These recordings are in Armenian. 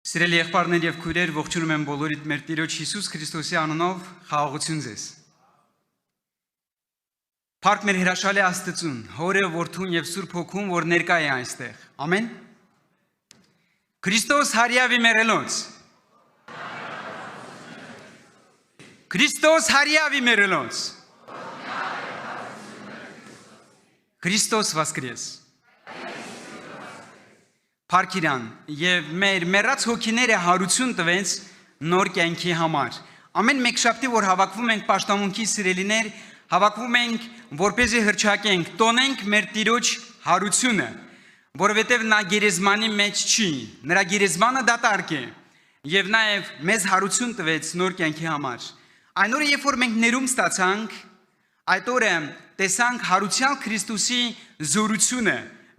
Սիրելի եղբայրներ եւ քույրեր, ողջունում եմ բոլորիդ մեր Տիրոջ Հիսուս Քրիստոսի անունով, խաղաղություն ձեզ։ Փառք մեր հրաշալի Աստծուն, Հորը, Որդուն եւ Սուրբ Հոգուն, որ ներկա է այստեղ։ Ամեն։ Քրիստոս հարյավի մերելոց։ Քրիստոս հարյավի մերելոց։ Քրիստոս վասկրես։ Փառքիրան եւ մեր մեռած հոգիները հարություն տվեց նոր կյանքի համար։ Ամեն մեկշաբթի, որ հավաքվում ենք պաշտամունքի սիրելիներ, հավաքվում ենք, որպեսզի հրճակենք, տոնենք մեր Տիրոջ հարությունը, որովհետեւ նա գերեզմանի մեջ չի, նրա գերեզմանը դատարկ է եւ նաեւ մեզ հարություն տվեց նոր կյանքի համար։ Այն օրը, երբ որ մենք ներում ստացանք, այդ օրը տեսանք հարության Քրիստոսի զորությունը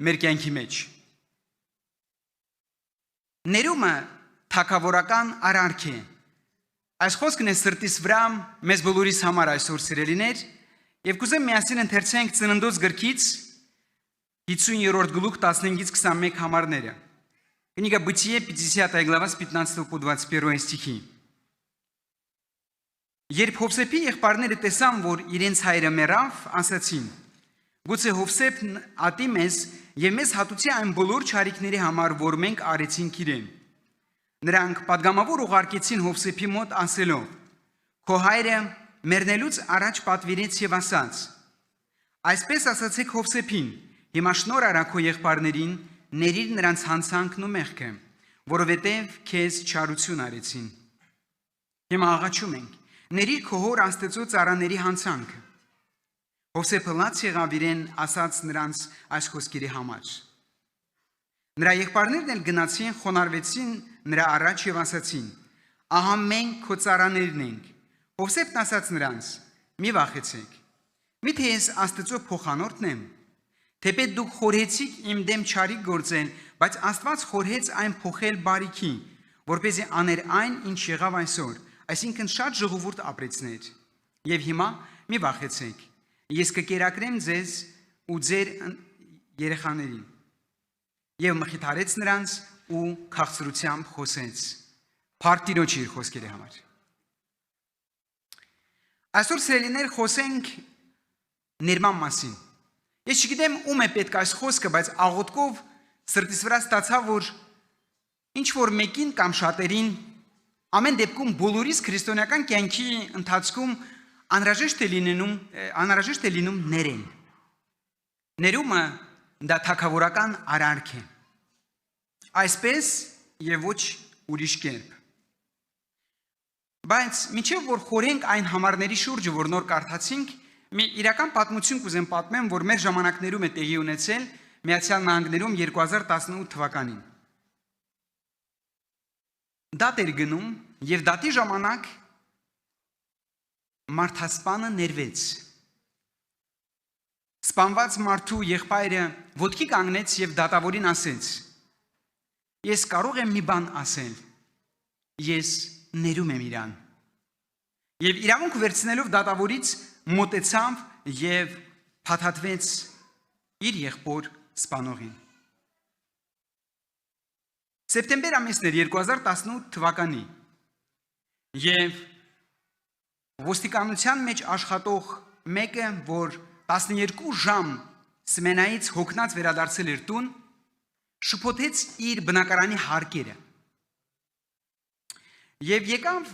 մեր կյանքի մեջ։ Ներումը թագավորական արարք է։ Այս խոսքն է սրտիս վրա մեզ բոլորիս համար այսօր սիրելիներ, եւ կուզեմ միասին ընթերցենք Ծննդոց գրքից 50-րդ գլուխ 15-ից 21 համարները։ Книга Бытие, 50 глава с 15 по 21 стихи։ Երբ Հովսեփի եղբայրները տեսան, որ իրենց հայրը մեռավ, ասացին. Գուցե Հովսեփն ատի մեզ եւ մեզ հատուցի այն բոլոր չարիքների համար, որ մենք արեցինք իրեն։ Նրանք պատգամավոր ուղարկեցին Հովսեփի մոտ ասելով. Քո հայրը մեռնելուց առաջ պատվիրեց եւ ասաց. Այսպես ասացեք Հովսեփին, հիմա շնոր արա քո եղբայրներին, ներիր նրանց հանցանքն ու մեղքը, որովհետեւ քեզ չարություն արեցին։ Հիմա աղաչում ենք. ներիր քո հոր Աստծո ծառաների հանցանքը։ Հովսեփը լաց եղավ իրեն ասաց նրանց այս խոսքերի համար։ Նրա եղբայրներն էլ գնացին, խոնարհվեցին նրա առաջ եւ ասացին. Ահա մենք քո ծառաներն ենք։ Հովսեփն ասաց նրանց. մի վախեցեք։ Միթե ես Աստծո փոխանորդն եմ։ Թեպետ դուք խորհեցիք իմ դեմ չարիք գործել, բայց Աստված խորհեց այն փոխել բարիքի, որպեսզի աներ այն, ինչ եղավ այսօր, այսինքն շատ ժողովուրդ ապրեցներ։ Եվ հիմա մի վախեցեք։ Ես կկերակրեմ ձեզ ու ձեր երեխաներին։ Եվ մխիթարեց նրանց ու քաղցրությամբ խոսեց։ Փառք Տիրոջ իր խոսքերի համար։ Այսօր սիրելիներ խոսենք ներման մասին։ Ես չգիտեմ ում է պետք այս խոսքը, բայց աղոթքով սրտիս վրա ստացա, որ ինչ որ մեկին կամ շատերին ամեն դեպքում բոլորիս քրիստոնեական կյանքի ընթացքում անհրաժեշտ է լինում ներեն։ Ներումը դա թագավորական արարք է։ Այսպես եւ ոչ ուրիշ կերպ։ Բայց մինչեւ որ խորենք այն համարների շուրջը, որ նոր կարդացինք, մի իրական պատմություն կուզեմ պատմեմ, որ մեր ժամանակներում է տեղի ունեցել Միացյալ Նահանգներում 2018 թվականին։ Դատ էր գնում եւ դատի ժամանակ մարդասպանը ներվեց։ Սպանված մարդու եղբայրը ոտքի կանգնեց եւ դատավորին ասեց. Ես կարող եմ մի բան ասել։ Ես ներում եմ իրան։ Եվ իրավունք վերցնելով դատավորից մոտեցավ եւ փաթաթվեց իր եղբոր սպանողին։ Սեպտեմբեր ամիսն էր 2018 թվականի եւ ոստիկանության մեջ աշխատող մեկը, որ 12 ժամ սմենայից հոգնած վերադարձել էր տուն, շփոթեց իր բնակարանի հարկերը։ Եվ եկավ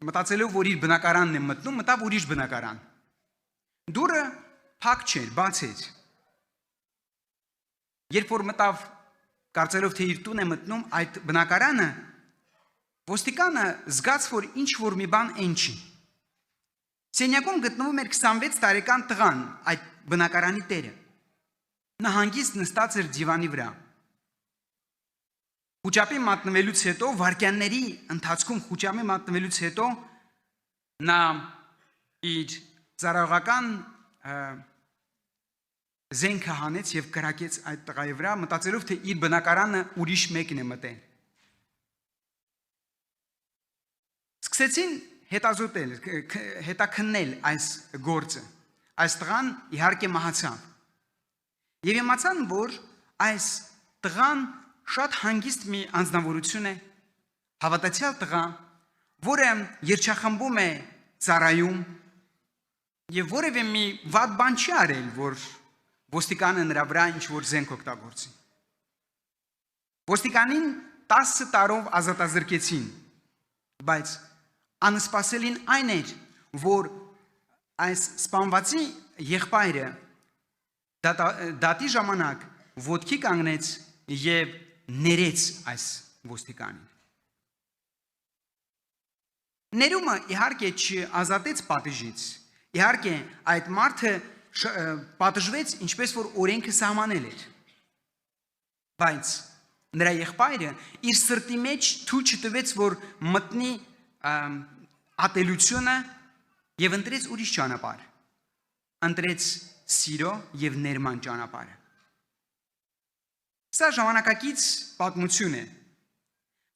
մտածելով, որ իր բնակարանն է մտնում, մտավ ուրիշ բնակարան։ Դուռը փակ չէր, բաց էր։ Երբ որ մտավ կարծելով, թե իր տուն է մտնում այդ բնակարանը, ոստիկանը զգաց, որ ինչ որ մի բան են չի։ Սենյակում գտնվում էր 26 տարեկան տղան, այդ բնակարանի տերը։ Նա հանգիստ նստած էր դիվանի վրա։ Խուճապի մատնվելուց հետո, վայրկյանների ընթացքում խուճապի մատնվելուց հետո նա իր ծառայողական զենքը հանեց եւ կրակեց այդ տղայի վրա, մտածելով, թե իր բնակարանը ուրիշ մեկն է մտել։ Սկսեցին հետազոտել, հետաքննել այս գործը։ Այս տղան իհարկե մահացավ։ Եվ իմացան, որ այս տղան շատ հանգիստ մի անձնավորություն է, Հավատացյալ տղա, որը երջախմբում է ծառայում եւ որևէ մի վատ բան չի արել, որ ոստիկանը նրա վրա ինչ-որ զենք օգտագործի։ Ոստիկանին 10 տարով ազատազրկեցին, բայց անսպասելին այն էր, որ այս սպանվածի եղբայրը դատի ժամանակ ոտքի կանգնեց եւ ներեց այս ոստիկանին։ Ներումը իհարկե չազատեց պատժից, իհարկե այդ մարդը պատժվեց ինչպես որ օրենքը սահմանել էր, բայց նրա եղբայրը իր սրտի մեջ թույլ չտվեց, որ մտնի ատելությունը եւ ընտրեց ուրիշ ճանապարհ, ընտրեց սիրո եւ ներման ճանապարհը։ Սա ժամանակակից պատմություն է։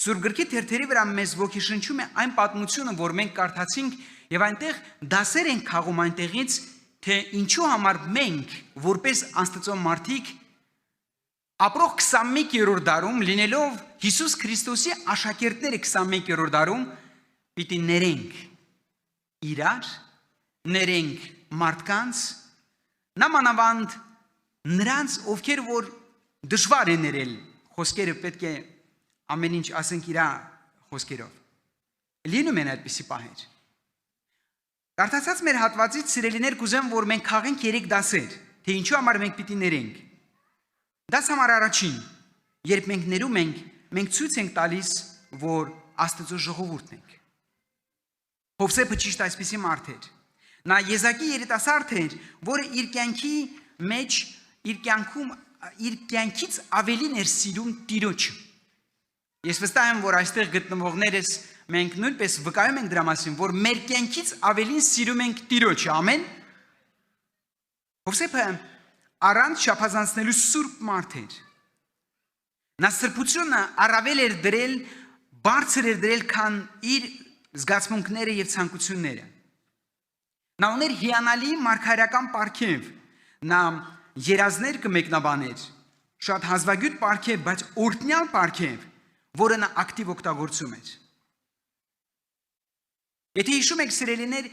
Սուրբ գրքի թերթերի վրա մեզ ոգեշնչում է այն պատմությունը, որ մենք կարդացինք եւ այնտեղ դասեր ենք քաղում այնտեղից, թե ինչու համար մենք, որպես Աստծո մարդիկ, ապրող 21-րդ դարում լինելով Հիսուս Քրիստոսի աշակերտները 21-րդ դարում պիտի ներենք իրար, ներենք մարդկանց, նամանավանդ նրանց, ովքեր որ դժվար է ներել, խոսքերը պետք է ամեն ինչ ասենք իրա խոսքերով։ Լինում են այդպիսի պահեր։ Կարդացած մեր հատվածից սիրելիներ կուզեմ, որ մենք քաղենք 3 դասեր, թե ինչու համար մենք պիտի ներենք։ Դաս համար առաջին, երբ մենք ներում ենք, մենք ցույց ենք տալիս, որ Աստծո ժողովուրդն ենք։ Հովսեփը ճիշտ այսպիսի մարդ էր։ Նա Եզակի երիտասարդ էր, որը իր կյանքի մեջ, իր կյանքից ավելին էր սիրում Տիրոջը։ Ես վստահ եմ, որ այստեղ գտնվողներս մենք նույնպես վկայում ենք դրա մասին, որ մեր կյանքից ավելին սիրում ենք Տիրոջը, ամեն։ Հովսեփը առանց շափազանցնելու սուրբ մարդ էր։ Նա սրբությունը առավել էր դրել, բարձր էր դրել, քան իր զգացմունքները եւ ցանկությունները։ Նա ուներ հիանալի մարգարեական պարգև, նա երազներ կմեկնաբաներ, շատ հազվագյուտ պարգև, բայց օրհնյալ պարգև, որը նա ակտիվ օգտագործում էր։ Եթե հիշում եք սիրելիներ,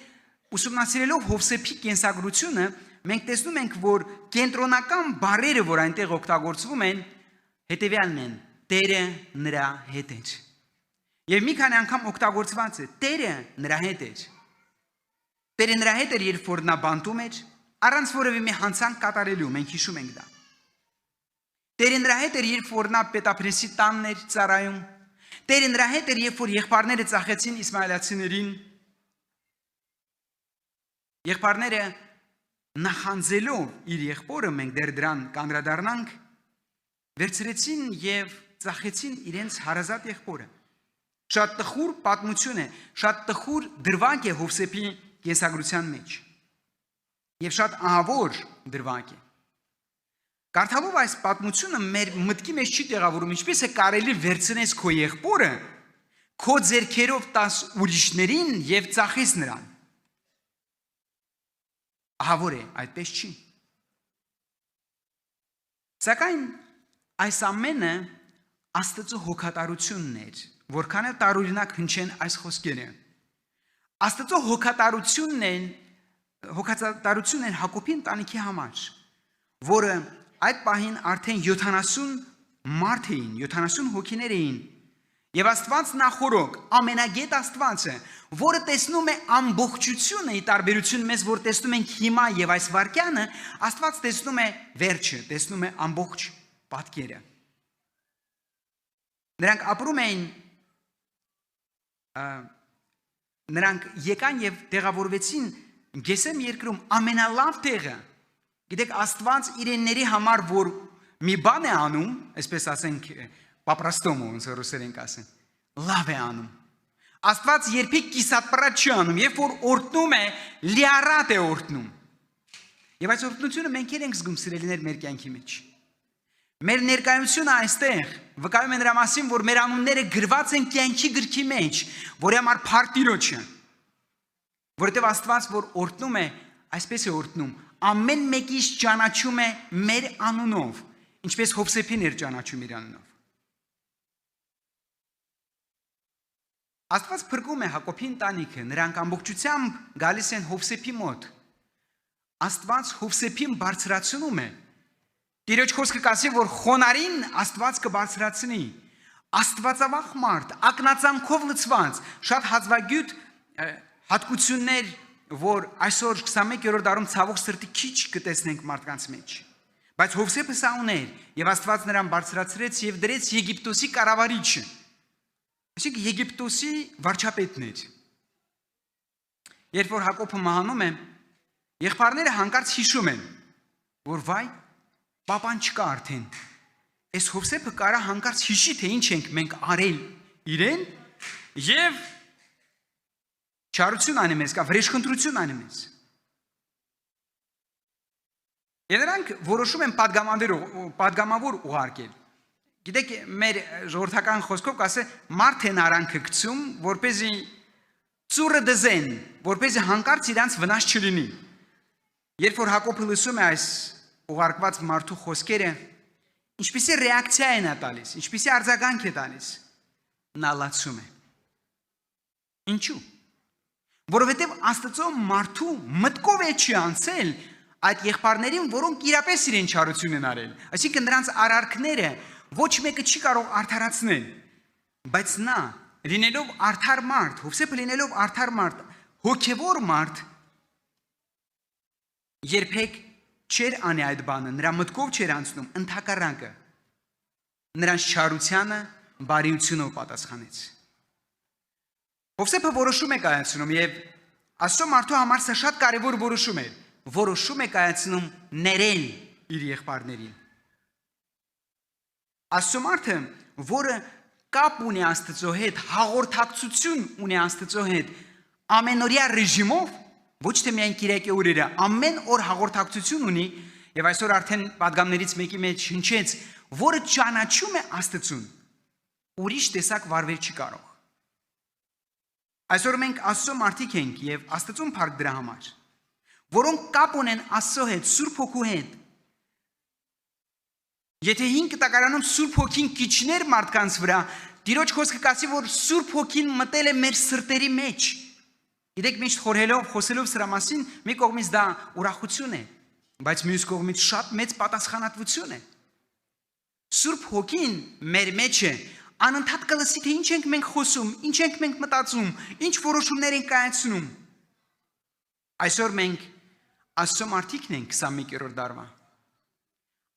ուսումնասիրելով Հովսեփի կենսագրությունը, մենք տեսնում ենք, որ կենտրոնական բառերը, որ այնտեղ օգտագործվում են, հետևյալն են. Տերը նրա հետ էր։ Եվ մի քանի անգամ օգտագործված է. Տերը նրա հետ էր։ Տերը նրա հետ էր, երբ որ նա բանտում էր, առանց որևէ մի հանցանք կատարելու, մենք հիշում ենք դա։ Տերը նրա հետ էր, երբ որ նա պետապրեսի տանն էր ծառայում։ Տերը նրա հետ էր, երբ որ եղբայրները ծախեցին իսմայելացիներին։ Եղբայրները նախանձելով իր եղբորը, մենք դեռ դրան կանդրադառնանք, վերցրեցին եւ ծախեցին իրենց հարազատ եղբորը։ Շատ տխուր պատմություն է, շատ տխուր դրվագ է Հովսեփի կենսագրության մեջ։ Եվ շատ ահավոր դրվագ է։ Կարդալով այս պատմությունը մեր մտքի մեջ չի տեղավորում, ինչպես է կարելի վերցնես քո եղբորը, քո ձեռքերով տաս ուրիշներին եւ ծախես նրան։ Ահավոր է, այդպես չի։ Սակայն այս ամենը Աստծո հոգատարությունն էր, որքան էլ տարօրինակ հնչեն այս խոսքերը։ Աստծո հոգատարությունն են Հակոբի ընտանիքի համար, որը այդ պահին արդեն 70 մարդ էին, 70 հոգիներ էին, եւ Աստված նախորոք, ամենագետ Աստվածը, որը տեսնում է ամբողջությունը, ի տարբերություն մեզ, որ տեսնում ենք հիմա եւ այս վարքյանը, Աստված տեսնում է վերջը, տեսնում է ամբողջ պատկերը։ Նրանք ապրում էին, նրանք եկան եւ տեղավորվեցին Գեսեմ երկրում ամենալավ տեղը։ Գիտեք, Աստված իրենների համար, որ մի բան է անում, այսպես ասենք, պապրաստոմը, ոնց որ ռուսերեն կասեն, լավ է անում։ Աստված երբեք կիսատպրատ չի անում, երբ որ օրհնում է, լիարատ է օրհնում։ Եվ այս օրհնությունը մենք ենք զգում սիրելիներ մեր կյանքի մեջ։ Մեր ներկայությունը այստեղ վկայում է նրա մասին, որ մեր անունները գրված են կյանքի գրքի մեջ, որի համար փառք Տիրոջը։ Որովհետև Աստված, որ օրհնում է, այսպես է օրհնում, ամեն մեկից ճանաչում է մեր անունով, ինչպես Հովսեփին էր ճանաչում իր անունով։ Աստված փրկում է Հակոբի ընտանիքը, նրանք ամբողջությամբ գալիս են Հովսեփի մոտ։ Աստված Հովսեփին բարձրացնում է։ Տիրոջ խոսքը կասի, որ խոնարհին Աստված կբարձրացնի։ Աստվածավախ մարդ, ակնածանքով լցված, շատ հազվագյուտ հատկություններ, որ այսօր 21-րդ դարում ցավոք սրտի քիչ կտեսնենք մարդկանց մեջ։ Բայց Հովսեփը սա ուներ, եւ Աստված նրան բարձրացրեց եւ դրեց Եգիպտոսի կառավարիչը։ Այսինքն Եգիպտոսի վարչապետն էր։ Երբ որ Հակոբը մահանում է, եղբայրները հանկարծ հիշում են, որ վայ, պապան չկա արդեն։ Այս Հովսեփը կարա հանկարծ հիշի, թե ինչ ենք մենք արել իրեն եւ չարություն անի մեզ, կա վրեժխնդրություն անի մեզ։ Եվ նրանք որոշում են падգամավոր ուղարկել։ Գիտեք, մեր ժողովրդական խոսքով կասե մարդ են արանքը գցում, որպեսզի ծուրը դզեն, որպեսզի հանկարծ իրանց վնաս չլինի։ Երբ որ Հակոբը լսում է այս ուղարկված մարդու խոսքերը, ինչպիսի ռեակցիա է նա տալիս, ինչպիսի արձագանք է տալիս, նա լացում է։ Ինչու՞։ Որովհետև Աստծո մարդու մտքով է չի անցել այդ եղբայրներին, որոնք իրապես իրեն չարություն են արել։ Այսինքն նրանց արարքները ոչ մեկը չի կարող արդարացնել, բայց նա լինելով արդար մարդ, Հովսեփը լինելով արդար մարդ, հոգևոր մարդ, երբեք չէր անի այդ բանը, նրա մտքով չէր անցնում, ընդհակառակը նրանց չարությանը բարիությունով պատասխանեց։ Հովսեփը որոշում է կայացնում եւ Աստծո մարդու համար սա շատ կարևոր որոշում է։ Որոշում է կայացնում ներել իր եղբայրներին։ Աստծո մարդը, որը կապ ունի Աստծո հետ, հաղորդակցություն ունի Աստծո հետ, ամենօրյա ռեժիմով, ոչ թե միայն կիրակի օրերը, ամեն օր հաղորդակցություն ունի, եւ այսօր արդեն պատգամներից մեկի մեջ հնչեց, որը ճանաչում է Աստծուն, ուրիշ տեսակ վարվել չի կարող։ Այսօր մենք Աստծո մարդիկ ենք եւ Աստծուն փառք դրա համար, որոնք կապ ունեն Աստծո հետ, Սուրբ Հոգու հետ։ Եթե 5 տակարանում Սուրբ Հոգին քիչներ մարդկանց վրա, Տիրոջ խոսքը կասի, որ Սուրբ Հոգին մտել է մեր սրտերի մեջ։ Գիտեք, միշտ խոսելով սրա մասին, մի կողմից դա ուրախություն է, բայց մյուս կողմից շատ մեծ պատասխանատվություն է։ Սուրբ Հոգին մեր մեջ է, անընդհատ կլսի, թե ինչ ենք մենք խոսում, ինչ ենք մենք մտածում, ինչ որոշումներ ենք կայացնում։ Այսօր մենք Աստծո մարդիկն ենք 21-րդ դարվա։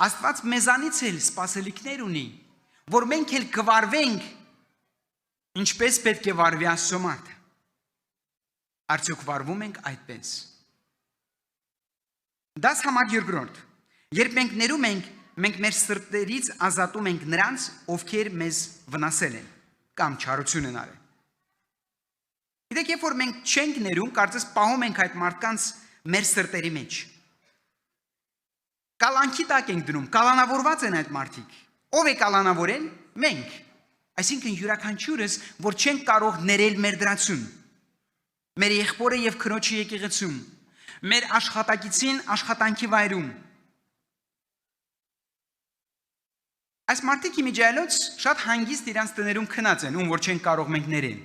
Աստված մեզանից էլ սպասելիքներ ունի, որ մենք էլ կվարվենք, ինչպես պետք է վարվի Աստծո մարդը։ Արդյոք վարվում ենք այդպես։ Դաս համար երկրորդ, երբ մենք ներում ենք, մենք մեր սրտերից ազատում ենք նրանց, ովքեր մեզ վնասել են կամ չարություն են արել։ Գիտեք, երբ որ մենք չենք ներում, կարծես պահում ենք այդ մարդկանց մեր սրտերի մեջ։ Կալանքի տակ ենք դնում, կալանավորված են այդ մարդիկ։ Ով է կալանավորել։ Մենք։ Այսինքն յուրաքանչյուրս, որ չենք կարող ներել մեր դրացուն, մեր եղբորը եւ քրոջի եկեղեցում, մեր աշխատակիցին աշխատանքի վայրում։ Այս մարդիկ իմիջիայլոց շատ հանգիստ իրանց տներում քնած են, ում որ չենք կարող մենք ներել։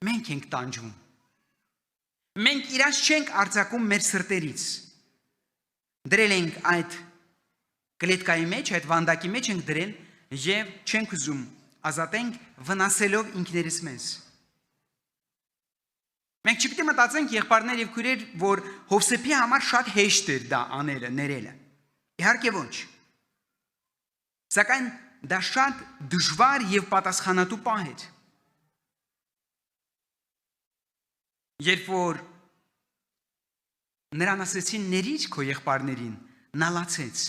Մենք ենք տանջվում։ Մենք իրանց չենք արձակում մեր սրտերից։ Դրել ենք այդ կլետկայի մեջ, այդ վանդակի մեջ ենք դրել եւ չենք ուզում ազատենք վնասելով ինքներս մեզ։ Մենք չպիտի մտածենք եղբայրներ եւ քույրեր, որ Հովսեփի համար շատ հեշտ էր դա անելը, ներելը։ Իհարկե ոչ։ Սակայն դա շատ դժվար եւ պատասխանատու պահ էր։ Երբ որ նրան ասեցին ներիր քո եղբայրներին, նա լացեց։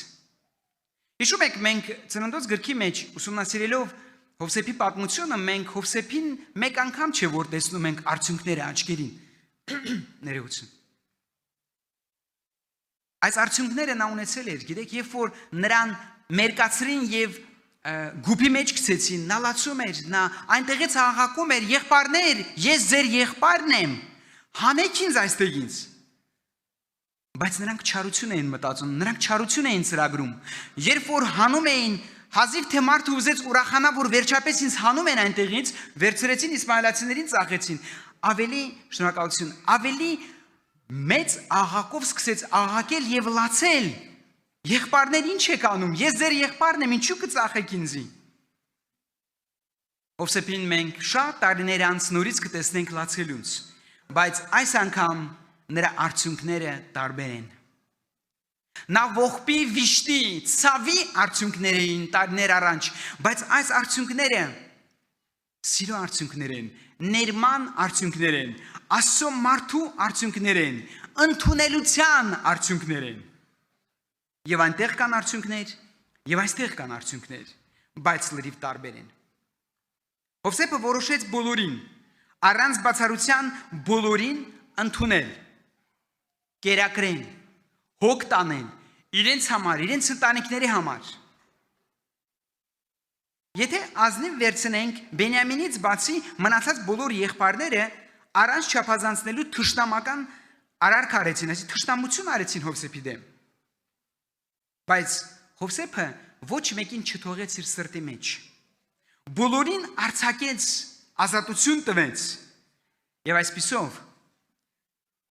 Հիշում եք, մենք Ծննդոց գրքի մեջ ուսումնասիրելով Հովսեփի պատմությունը, մենք Հովսեփին մեկ անգամ չէ որ տեսնում ենք արդյունքները աչքերին։ Ներողություն։ Այս արդյունքները նա ունեցել էր, գիտեք, երբ որ նրան մերկացրին եւ գուբի մեջ գցեցին, նա լացում էր, նա այնտեղից աղաղակում էր. եղբայրներ, ես ձեր եղբայրն եմ, հանեք ինձ այստեղից։ Բայց նրանք չարություն էին մտածում, նրանք չարություն էին ծրագրում։ Երբ որ հանում էին հազիվ թե մարդը ուզեց ուրախանա, որ վերջապես ինձ հանում են այնտեղից, վերցրեցին իսմայելացիներին ծախեցին, ավելի շնորհակալություն, ավելի մեծ աղաղակով սկսեց աղաղակել եւ լացել. Եղբայրներ, ինչ եք անում, ես ձեր եղբայրն եմ, ինչու կծախեք ինձի։ Հովսեփին մենք շատ տարիներ անց նորից կտեսնենք լացելուց, բայց այս անգամ նրա արդյունքները տարբեր են։ Նա ողբի վիշտի, ցավի արդյունքներ էին տարիներ առաջ, բայց այս արդյունքները սիրո արդյունքներ են, ներման արդյունքներ են, Աստծո մարդու արդյունքներ են, ընդունելության արդյունքներ են։ Եվ այնտեղ կան արդյունքներ, եւ այստեղ կան արդյունքներ, բայց լրիվ տարբեր են։ Հովսեփը որոշեց բոլորին, առանց բացառության բոլորին ընդունել, կերակրեն, հոգ տանել, իրենց համար, իրենց ընտանիքների համար։ Եթե ազնիվ վերցնենք Բենյամինից բացի մնացած բոլոր եղբայրները առանց չափազանցնելու թշնամական արարք արեցին, այսինքն թշնամություն արեցին Հովսեփի դեմ։ Բայց Հովսեփը ոչ մեկին չթողեց իր սրտի մեջ։ Բոլորին արձակեց, ազատություն տվեց եւ այսպիսով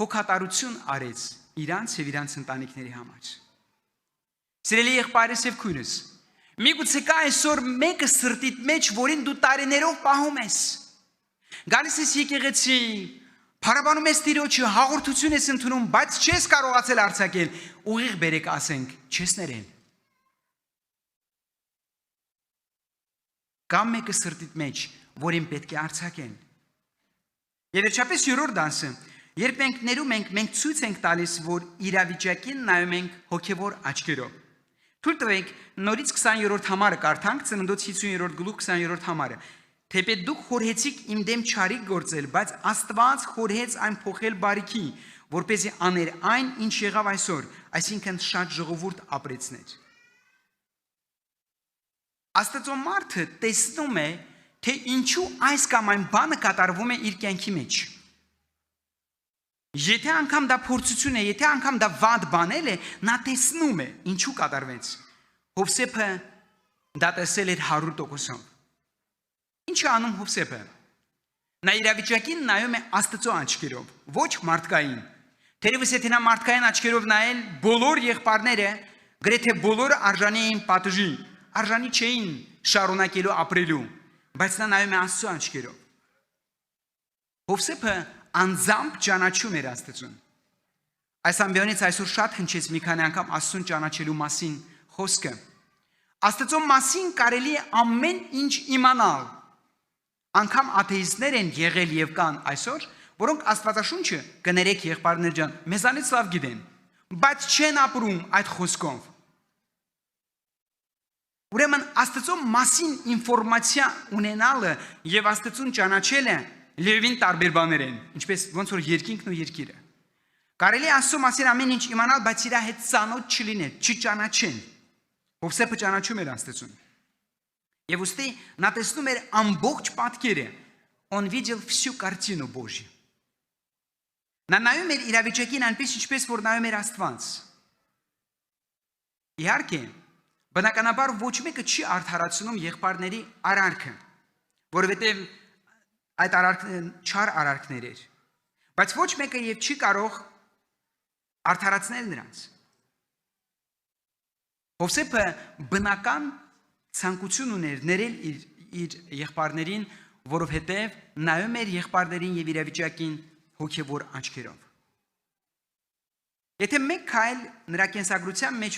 հոգատարություն արեց իրանց եւ իրանց ընտանիքների համար։ Սիրելի եղբայրս եւ քույրս, միգուցե կա այսօր մեկը սրտիդ մեջ, որին դու տարիներով պահում ես։ Գալիս ես եկեղեցի, փառաբանում ես Տիրոջը, հաղորդություն ես ընդունում, բայց չես կարողացել արձակել, ուղիղ բերեք ասենք, չես ներեն։ Կամ մեկը սրտիդ մեջ, որին պետք է արձակեն։ Եվ վերջապես երրորդ դասը, երբ մենք ներում ենք, մենք ցույց ենք տալիս, որ իրավիճակին նայում ենք հոգևոր աչքերով։ Թույլ տվեք նորից 20-րդ համարը կարդանք, Ծննդոց 50-րդ գլուխ 20-րդ համարը։ Թեպետ դուք խորհեցիք իմ դեմ չարիք գործել, բայց Աստված խորհեց այն փոխել բարիքի, որպեսզի աներ այն, ինչ եղավ այսօր, այսինքն շատ ժողովուրդ ապրեցներ։ Աստծո մարդը տեսնում է, թե ինչու այս կամ այն բանը կատարվում է իր կյանքի մեջ։ Եթե անգամ դա փորձություն է, եթե անգամ դա վատ բանել է, նա տեսնում է ինչու կատարվեց։ Հովսեփը դա տեսել էր 100%-ով։ Ինչ է անում Հովսեփը։ Նա իրավիճակին նայում է Աստծո աչքերով, ոչ մարդկային։ Թերևս եթե նա մարդկային աչքերով նայել, բոլոր եղբայրները, գրեթե բոլորը արժանի էին պատժի, արժանի չէին շարունակելու ապրելու, բայց նա նայում է Աստծո աչքերով։ Հովսեփը անձամբ ճանաչում էր Աստծուն։ Այս ամբիոնից այսօր շատ հնչեց մի քանի անգամ Աստծուն ճանաչելու մասին խոսքը։ Աստծո մասին կարելի է ամեն ինչ իմանալ։ Անկամ աթեիստներ են եղել եւ կան այսօր, որոնք Աստվածաշունչը կներեք եղբայրներ ջան, մեզանից լավ գիտեն, բայց չեն ապրում այդ խոսքով։ Ուրեմն Աստծո մասին ինֆորմացիա ունենալը եւ Աստծուն ճանաչելը լիովին տարբեր բաներ են, ինչպես ոնց որ երկինքն ու երկիրը։ Կարելի է Աստծո մասին ամեն ինչ իմանալ, բայց իր հետ ծանոթ չլինել, չճանաչեն։ Հովսեփը ճանաչում էր Աստծուն։ Եվ ուստի նա տեսնում էր ամբողջ պատկերը, он видел всю картину Божью։ Նա նայում էր իրավիճակին այնպես, ինչպես որ նայում էր Աստված։ Իհարկե, բնականաբար ոչ մեկը չի արդարացնում եղբայրների արարքը, որովհետև այդ արարքն չար արարքներ էր, բայց ոչ մեկը եւ չի կարող արդարացնել նրանց։ Հովսեփը բնական ցանկություն ուներ ներել իր եղբայրներին, որովհետև նայում էր եղբայրներին եւ իրավիճակին հոգեվոր աչքերով։ Եթե մեկ քայլ նրա կենսագրության մեջ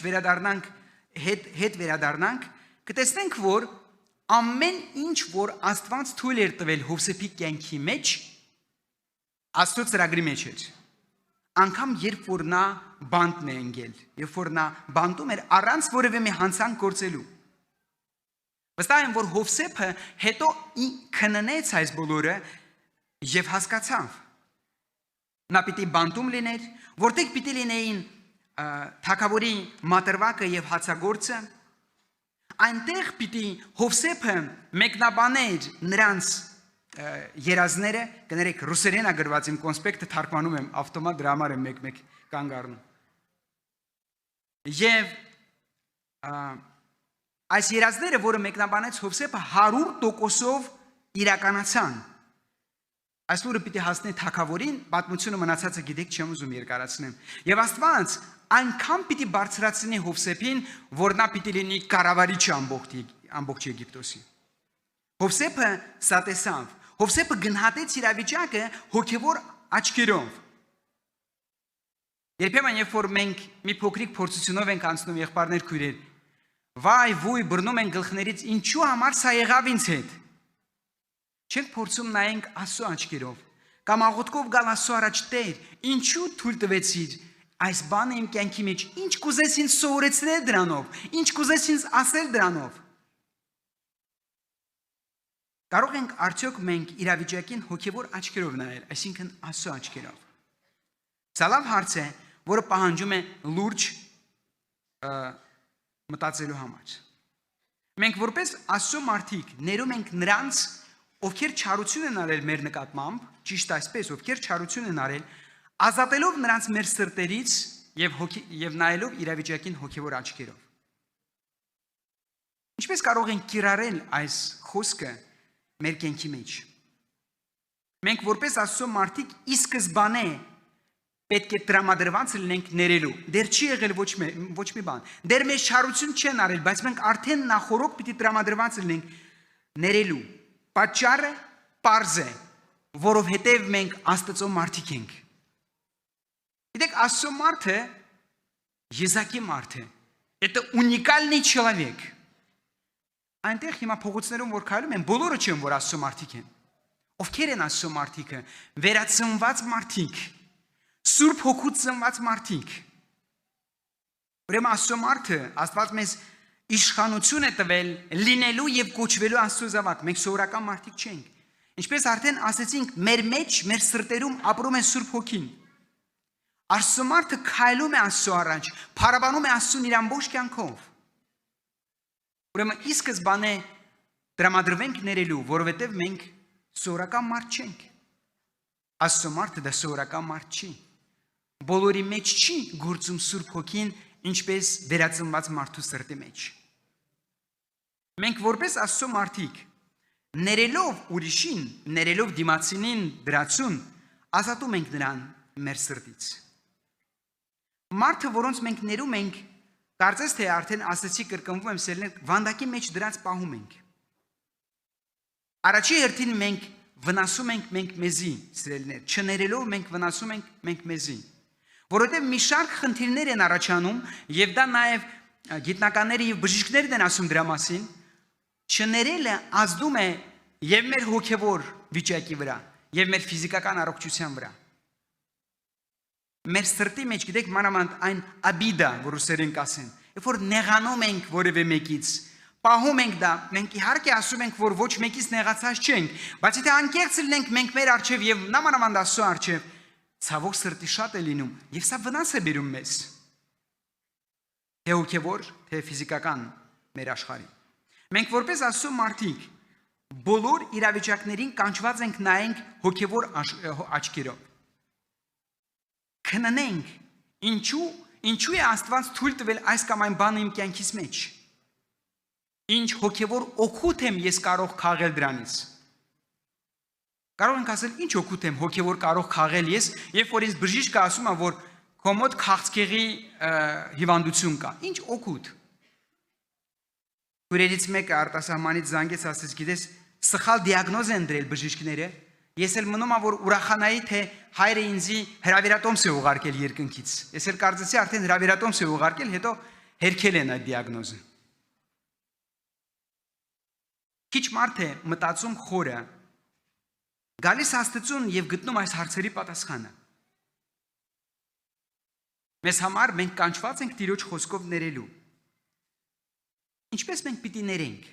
հետ վերադառնանք, կտեսնենք, որ ամեն ինչ, որ Աստված թույլ էր տվել Հովսեփի կյանքի մեջ, Աստծո ծրագրի մեջ էր։ Անկամ երբ որ նա բանտն է ընկել, երբ որ նա բանտում էր առանց որևէ մի հանցանք գործելու։ Վստահ եմ, որ Հովսեփը հետո քննեց այս բոլորը եւ հասկացավ։ Նա պիտի բանտում լիներ, որտեղ պիտի լինեին թագավորի մատրվակը եւ հացագործը, այնտեղ պիտի Հովսեփը մեկնաբաներ նրանց երազները, կներեք ռուսերենա գրված իմ կոնսպեկտը թարգմանում եմ, ավտոմատ դրա համար եմ մեկ-մեկ կանգ առնում։ Եվ այս երազները, որը մեկնաբանեց Հովսեփը 100%-ով իրականացան։ Այս լուրը պիտի հասնի թագավորին, պատմությունը մնացածը գիտեք, չեմ ուզում երկարացնեմ։ Եվ Աստված այնքան պիտի բարձրացնի Հովսեփին, որ նա պիտի լինի կառավարիչը ամբողջ Եգիպտոսի։ Հովսեփը ստեսավ, Հովսեփը գնահատեց իրավիճակը հոգևոր աչքերով։ Երբեմն երբ որ մենք մի փոքրիկ փորձությունով ենք անցնում եղբայրներ քույրեր, վայ վույ բռնում են գլխներից, ինչու համար սա եղավ ինձ հետ։ Չենք փորձում նայենք Աստծո աչքերով, կամ աղոթքով գալ Աստծո առաջ Տեր, ինչու թույլ տվեցիր այս բանը իմ կյանքի մեջ, ինչ կուզես ինձ սովորեցնել դրանով, ինչ կուզես ինձ ասել դրանով։ Կարող ենք արդյոք մենք իրավիճակին հոգևոր աչքերով նայել, այսինքն Աստծո աչքերով։ Սա լավ հարց է, որը պահանջում է լուրջ մտածելու համար։ Մենք որպես Աստծո մարդիկ ներում ենք նրանց, ովքեր չարություն են արել մեր նկատմամբ, ճիշտ այսպես, ովքեր չարություն են արել, ազատելով նրանց մեր սրտերից եւ նայելով իրավիճակին հոգևոր աչքերով։ Ինչպես կարող ենք կիրառել այս խոսքը մեր կյանքի մեջ։ Մենք որպես Աստծո մարդիկ ի սկզբանե պետք է տրամադրված լինենք ներելու։ Դեռ չի եղել ոչ մի բան։ Դեռ մեզ չարություն չեն արել, բայց մենք արդեն նախորոք պիտի տրամադրված լինենք ներելու։ Պատճառը պարզ է, որովհետև մենք Աստծո մարդիկ ենք։ Գիտեք, Աստծո մարդը եզակի մարդ է։ Это уникальный человек։ Այնտեղ հիմա փողոցներում որ քայլում են, բոլորը չեն որ Աստծո մարդիկ են։ Ովքեր են Աստծո մարդիկը։ Վերածնված մարդիկ, Սուրբ Հոգուց ծնված մարդիկ։ Ուրեմն Աստծո մարդը, Աստված մեզ իշխանություն է տվել լինելու եւ կոչվելու Աստծո զավակ։ Մենք սովորական մարդիկ չենք։ Ինչպես արդեն ասեցինք, մեր մեջ, մեր սրտերում ապրում է Սուրբ Հոգին։ Աստծո մարդը քայլում է Աստծո առաջ, փառաբանում է Աստծուն իր ամբողջ կյանքով։ Ուրեմն ի սկզբանե տրամադրվենք ներելու, որովհետև մենք սովորական մարդ չենք։ Աստծո մարդը դա սովորական մարդ չի։ Բոլորի մեջ չի գործում Սուրբ Հոգին, ինչպես վերածնված մարդու սրտի մեջ։ Մենք որպես Աստծո մարդիկ ներելով ուրիշին, ներելով դիմացինին դրացուն, ազատում ենք նրան մեր սրտից։ Մարդը, որոնց մենք ներում ենք, կարծես թե արդեն ասեցի կրկնվում եմ սերներ, վանդակի մեջ դրած պահում ենք։ Առաջի հերթին մենք վնասում ենք մենք մեզի, սիրելիներ, չներելով մենք վնասում ենք մենք մեզի։ Որովհետև մի շարք խնդիրներ են առաջանում, եւ դա նաեւ գիտնականները եւ բժիշկներն են ասում դրա մասին, չներելը ազդում է եւ մեր հոգեվոր վիճակի վրա, եւ մեր ֆիզիկական առողջության վրա։ Մեր սրտի մեջ, գիտեք, մանավանդ այն աբիդա, որ ռուսերեն կասեն, երբ որ նեղանում ենք որևէ մեկից, պահում ենք դա, մենք իհարկե ասում ենք, որ ոչ մեկից նեղացած չենք, բայց եթե անկեղծ լինենք մենք մեր առջև եւ մանավանդ Աստծո առջև, ցավոք սրտի շատ է լինում եւ սա վնաս է բերում մեզ։ Թե հոգեվոր, թե ֆիզիկական մեր աշխարհին։ Մենք որպես Աստծո մարդիկ բոլոր իրավիճակներին կանչված ենք նայենք հոգեվոր աչքերով։ Քննենք, ինչու է Աստված թույլ տվել այս կամ այն բանը իմ կյանքիս մեջ։ Ինչ հոգեվոր օգուտ եմ ես կարող քաղել դրանից։ Կարող ենք ասել, ինչ օգուտ եմ հոգեվոր կարող քաղել ես, երբ որ ինձ բժիշկը ասում է, որ քո մոտ քաղցկեղի հիվանդություն կա։ Ինչ օգուտ։ Քուրերից մեկը արտասահմանից զանգեց, ասեց, գիտես, սխալ դիագնոզ են դրել բժիշկները։ Ես էլ մնում եմ, որ ուրախանայի, թե հայրը ինձի հրավիրատոմս է ուղարկել երկնքից։ Ես էլ կարծեցի արդեն հրավիրատոմս է ուղարկել, հետո հերքել են այդ դիագնոզը։ Քիչ մարդ է մտածում խորը, գալիս Աստծուն եւ գտնում այս հարցերի պատասխանը։ Մեզ համար մենք կանչված ենք Տիրոջ խոսքով ներելու։ Ինչպես մենք պիտի ներենք։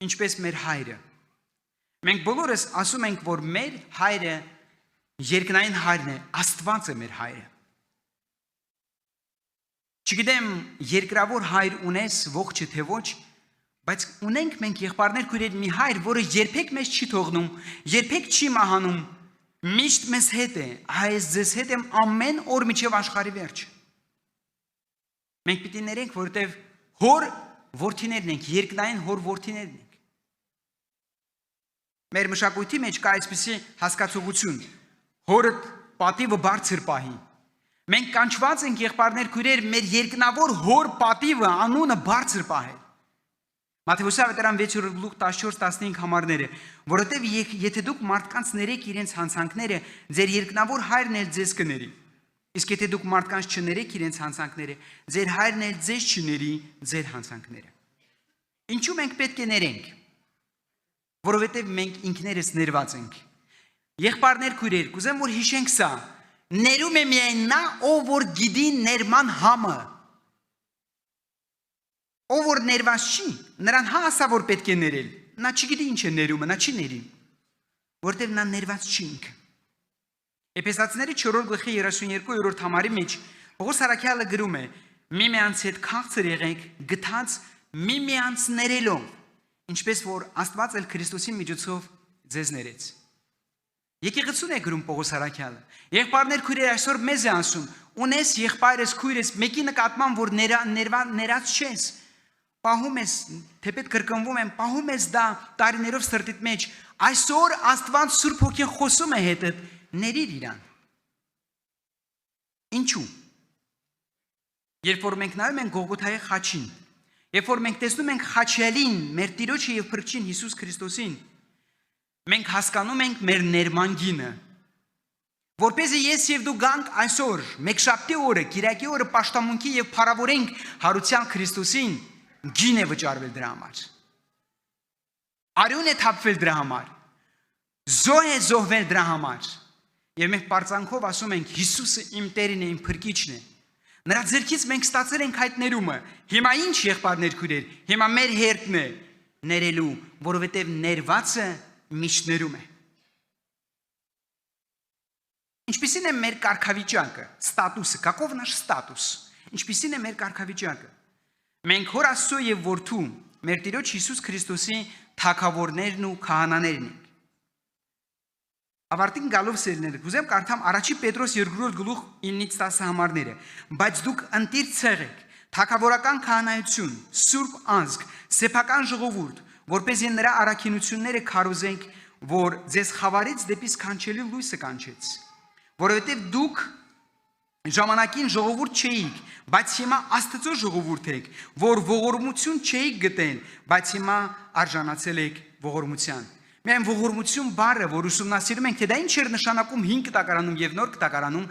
Ինչպես մեր հայրը։ Մենք բոլորս ասում ենք, որ մեր հայրը երկնային հայրն է, Աստված է մեր հայրը։ Չգիտեմ, երկրավոր հայր ունես, ողջը թե ոչ, բայց ունենք մենք եղբայրներ քույրեր մի հայր, որը երբեք մեզ չի թողնում, երբեք չի մահանում, միշտ մեզ հետ է, այս ձեզ հետ եմ ամեն օր մինչև աշխարհի վերջ։ Մենք պիտի ներենք, որովհետև հոր որդիներն ենք, երկնային հոր որդիներն ենք։ Մեր մշակույթի մեջ կա այսպիսի հասկացողություն. հորը պատիվը բարձր պահի։ Մենք կանչված ենք եղբայրներ քույրեր մեր երկնավոր հոր պատիվը անունը բարձր պահել։ Մատթեոս ավետարան 6:14-15 համարները, որովհետև եթե դուք մարդկանց ներեք իրենց հանցանքները, ձեր երկնավոր հայրն էլ ձեզ կների։ Իսկ եթե դուք մարդկանց չներեք իրենց հանցանքները, ձեր հայրն էլ ձեզ չների ձեր հանցանքները։ Ինչու մենք պետք է ներենք։ Որովհետև մենք ինքներս ներված ենք։ Եղբայրներ քույրեր, կուզեմ որ հիշենք սա, ներում է միայն նա, ով որ գիտի ներման համը։ Ով որ ներված չի, նրան հասա որ պետք է ներել, նա չգիտի ինչ է ներումը, նա չի ների, որտեղ նա ներված չի ինքը։ Էփեսացիների 4:32 համարի մեջ Պողոս առաքյալը գրում է. միմյանց հետ քաղցր եղեք, գթած միմյանց ներելով, ինչպես որ Աստված էլ Քրիստոսի միջոցով ձեզ ներեց։ Եկեղեցուն է գրում Պողոս առաքյալը։ Եղբայրներ քույրեր այսօր մեզ է ասում, ունես եղբայրս քույրես մեկի նկատմամբ որ ներած չես, պահում ես, թեպետ կրկնվում եմ, պահում ես դա տարիներով սրտիդ մեջ, այսօր Աստված Սուրբ Հոգին խոսում է հետդ, ներիր իրան։ Ինչու։ Երբ որ մենք նայում ենք Գողգոթայի խաչին, երբ որ մենք տեսնում ենք խաչյալին, մեր Տիրոջը եւ Փրկչին Հիսուս Քրիստոսին, մենք հասկանում ենք մեր ներման գինը։ Որպեսզի ես եւ դու գանք այսօր, Մեկշաբթի օրը, Կիրակի օրը պաշտամունքի եւ փառավորենք հարության Քրիստոսին, գին է վճարվել դրա համար։ Արյուն է թափվել դրա համար։ Զոհ է զոհվել դրա համար։ Եվ մենք պարծանքով ասում ենք Հիսուսը իմ Տերն է, իմ Փրկիչն է։ Նրա ձեռքից մենք ստացել ենք այդ ներումը։ Հիմա ինչ եղբայրներ քույրեր, հիմա մեր հերթն է ներելու, որովհետև ներվածը միշտ ներում է։ Ինչպիսին է մեր կարգավիճակը, ստատուսը, каков наш статус։ Ինչպիսին է մեր կարգավիճակը։ Մենք Հոր Աստծո եւ Որդու, մեր Տիրոջ Հիսուս Քրիստոսի թագավորներն ու քահանաներն ենք։ Ավարտին գալով սերներ, կուզեմ կարդամ Առաջի Պետրոս 2:9-10 համարները, բայց դուք ընտիր ցեղեք, թագավորական քահանայություն, սուրբ ազգ, սեփական ժողովուրդ, որպեսզի նրա առաքինությունները քարոզենք, որ ձեզ խավարից դեպի սքանչելի լույսը կանչեց, որովհետև դուք ժամանակին ժողովուրդ չէիք, բայց հիմա Աստծո ժողովուրդ եք, որ ողորմություն չէիք գտել, բայց հիմա արժանացել եք ողորմության։ Միայն ողորմություն բառը, որ ուսումնասիրում ենք, թե դա ինչ էր նշանակում 5 տակարանում եւ նոր տակարանում,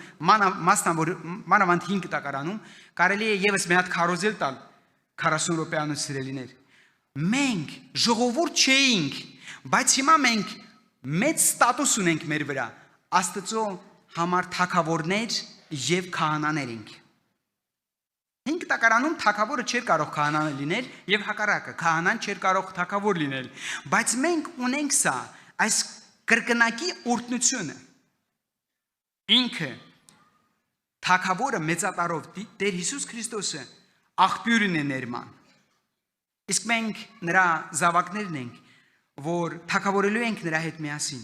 մանավանդ 5 տակարանում, կարելի է եւս մի հատ քարոզել տալ 40 րոպեանոց սիրելիներ։ Մենք ժողովուրդ չէինք, բայց հիմա մենք մեծ ստատուս ունենք մեր վրա, Աստծո համար թագավորներ եւ քահանաներ ենք։ 5 տակարանում թագավորը չէր կարող քահանա լինել եւ հակառակը, քահանան չէր կարող թագավոր լինել, բայց մենք ունենք սա, այս կրկնակի օրհնությունը։ Ինքը թագավորը մեծատարով Տեր Հիսուս Քրիստոսը աղբյուրն է ներման։ Իսկ մենք նրա զավակներն ենք, որ թագավորելու ենք նրա հետ միասին։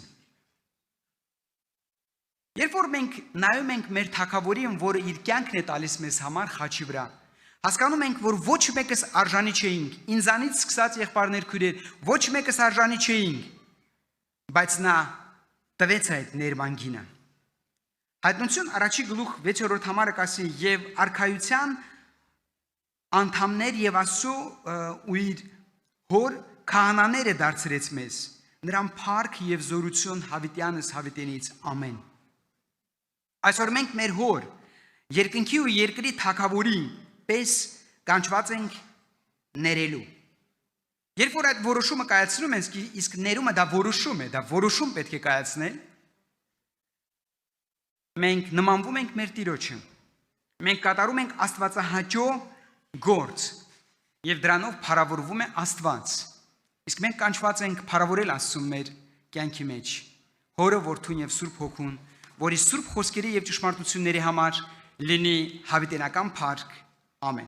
Երբ որ մենք նայում ենք մեր թագավորին, որը իր կյանքն է տալիս մեզ համար խաչի վրա, հասկանում ենք, որ ոչ մեկս արժանի չէինք, ինձանից սկսած եղբայրներ քույրեր, ոչ մեկս արժանի չէինք, բայց նա տվեց այդ ներման գինը։ Հայտնություն առաջի գլուխ 6-րդ համարը կասի եւ արքայության անդամներ եւ Աստծո ու իր հոր քահանաները դարձրեց մեզ, նրան փառք եւ զորություն հավիտյանս հավիտենից ամեն։ Այսօր մենք մեր հոր, երկնքի ու երկրի թագավորի պես կանչված ենք ներելու։ Երբ որ այդ որոշումը կայացնում ենք, իսկ ներումը դա որոշում է, դա որոշում պետք է կայացնել, մենք նմանվում ենք մեր Տիրոջը։ Մենք կատարում ենք աստվածահաճո գործ եւ դրանով փառավորվում է Աստված։ Իսկ մենք կանչված ենք փառավորել Աստծուն մեր կյանքի մեջ, Հորը, Որդուն եւ Սուրբ Հոգուն, որի սուրբ խոսքերի եւ ճշմարտությունների համար լինի հավիտենական փառք։ Ամեն։